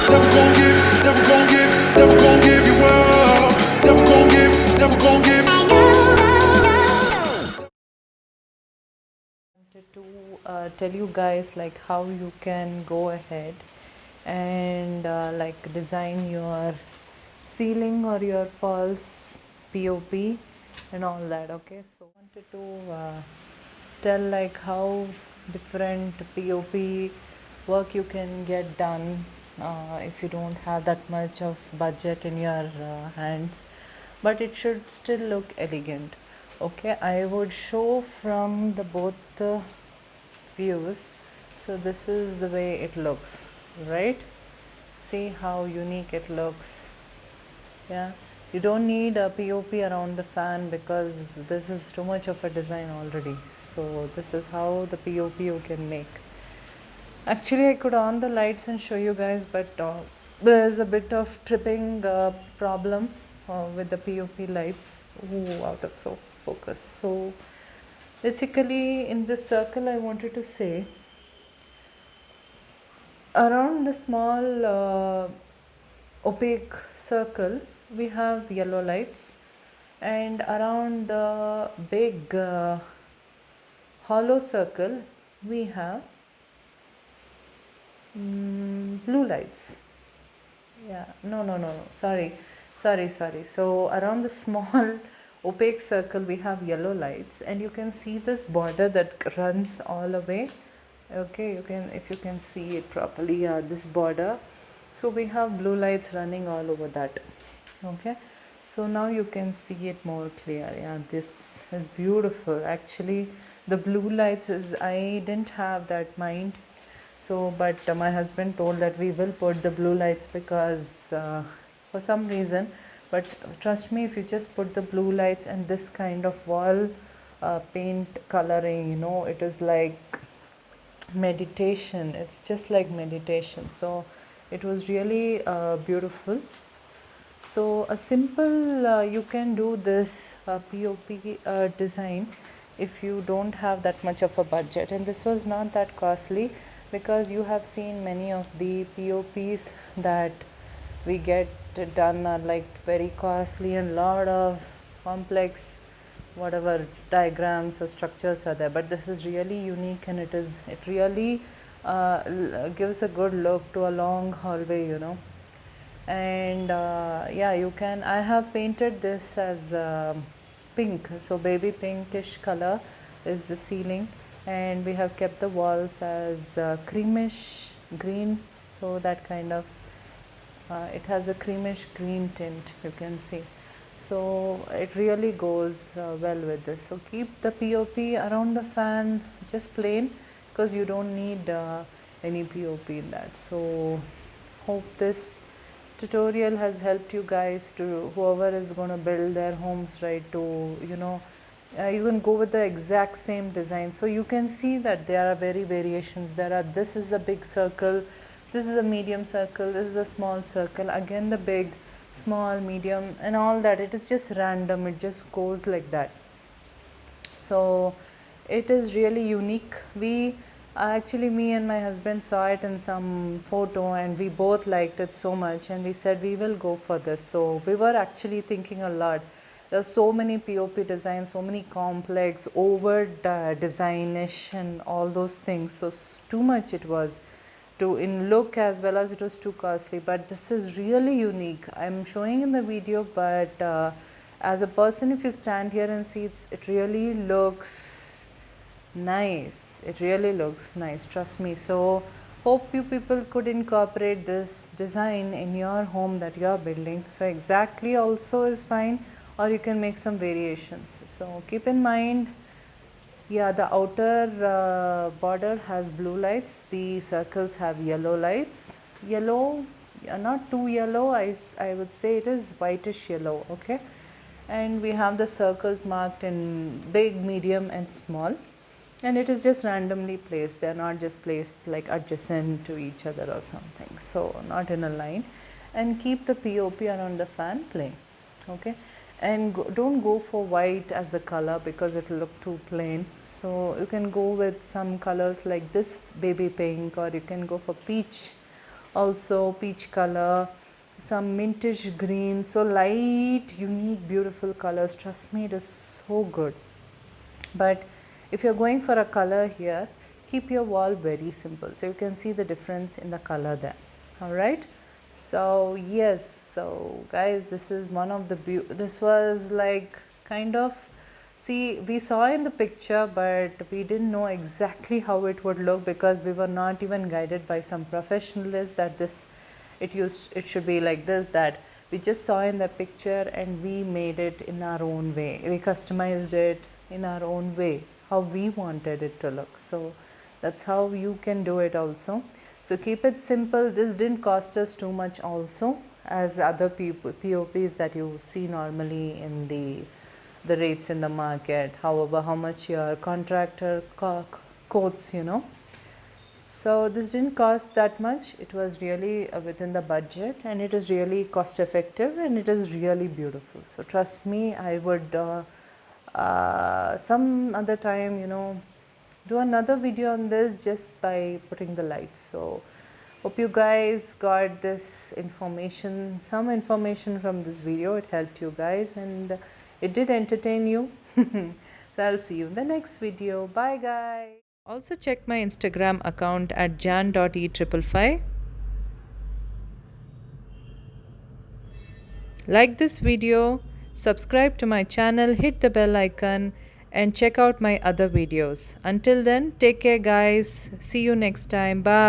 never gon' give you up. Never gon' give. Wanted to tell you guys like how you can go ahead and like design your ceiling or your false POP and all that. Okay, so wanted to tell like how different POP work you can get done if you don't have that much of budget in your hands, but it should still look elegant. Okay, I would show from the both views. So this is the way it looks, right? See how unique it looks. Yeah, you don't need a POP around the fan because this is too much of a design already. So this is how the POP you can make. Actually, I could on the lights and show you guys, but there's a bit of tripping problem with the POP lights. Ooh, out of focus. So basically in this circle I wanted to say around the small opaque circle we have yellow lights, and around the big hollow circle we have blue lights. Yeah, no, sorry. So around the small opaque circle we have yellow lights, and you can see this border that runs all away. Okay, you can, if you can see it properly, yeah, this border. So we have blue lights running all over that. Okay, so now you can see it more clear. Yeah, this is beautiful. Actually the blue lights is, I didn't have that mind. So but my husband told that we will put the blue lights because for some reason, but trust me, if you just put the blue lights and this kind of wall paint coloring, you know, it is like meditation. It's just like meditation. So it was really beautiful. So a simple you can do this POP design if you don't have that much of a budget, and this was not that costly because you have seen many of the POPs that we get done are like very costly and lot of complex whatever diagrams or structures are there, but this is really unique, and it really gives a good look to a long hallway, you know. And yeah, you can, I have painted this as pink, so baby pinkish color is the ceiling, and we have kept the walls as creamish green, so that kind of it has a creamish green tint, you can see. So it really goes well with this. So keep the POP around the fan just plain because you don't need any POP in that. So hope this tutorial has helped you guys, to whoever is going to build their homes, right, to, you know, you can go with the exact same design. So you can see that there are very variations. There are, this is a big circle, this is a medium circle, this is a small circle, again the big, small, medium, and all that. It is just random, it just goes like that. So it is really unique. We actually, me and my husband saw it in some photo and we both liked it so much, and we said we will go for this. So we were actually thinking a lot. There are so many POP designs, so many complex, over designish and all those things. So too much it was to in look, as well as it was too costly. But this is really unique. I'm showing in the video, but as a person, if you stand here and see, it really looks nice. It really looks nice, trust me. So hope you people could incorporate this design in your home that you are building. So exactly also is fine, or you can make some variations. So keep in mind, yeah, the outer border has blue lights, the circles have yellow lights. Yellow, not too yellow, I would say it is whitish yellow, okay. And we have the circles marked in big, medium and small, and it is just randomly placed. They are not just placed like adjacent to each other or something, so not in a line. And keep the POP around the fan plain, okay. And don't go for white as the color because it will look too plain. So you can go with some colors like this baby pink, or you can go for peach, also peach color, some mintish green. So light, unique, beautiful colors. Trust me, it is so good. But if you're going for a color here, keep your wall very simple so you can see the difference in the color there. All right, so yes, so guys, this is one of the this was like kind of, see, we saw in the picture but we didn't know exactly how it would look because we were not even guided by some professionals that this it should be like this. That we just saw in the picture and we made it in our own way. We customized it in our own way, how we wanted it to look. So that's how you can do it also. So keep it simple. This didn't cost us too much also as other POPs that you see normally in the rates in the market. However, how much your contractor quotes, you know. So this didn't cost that much. It was really within the budget, and it is really cost effective, and it is really beautiful. So trust me, I would some other time, you know, do another video on this just by putting the lights. So hope you guys got this information, some information from this video. It helped you guys and it did entertain you. So I'll see you in the next video. Bye guys. Also check my Instagram account at jan.e555. Like this video, subscribe to my channel, hit the bell icon and check out my other videos. Until then, take care guys. See you next time. Bye.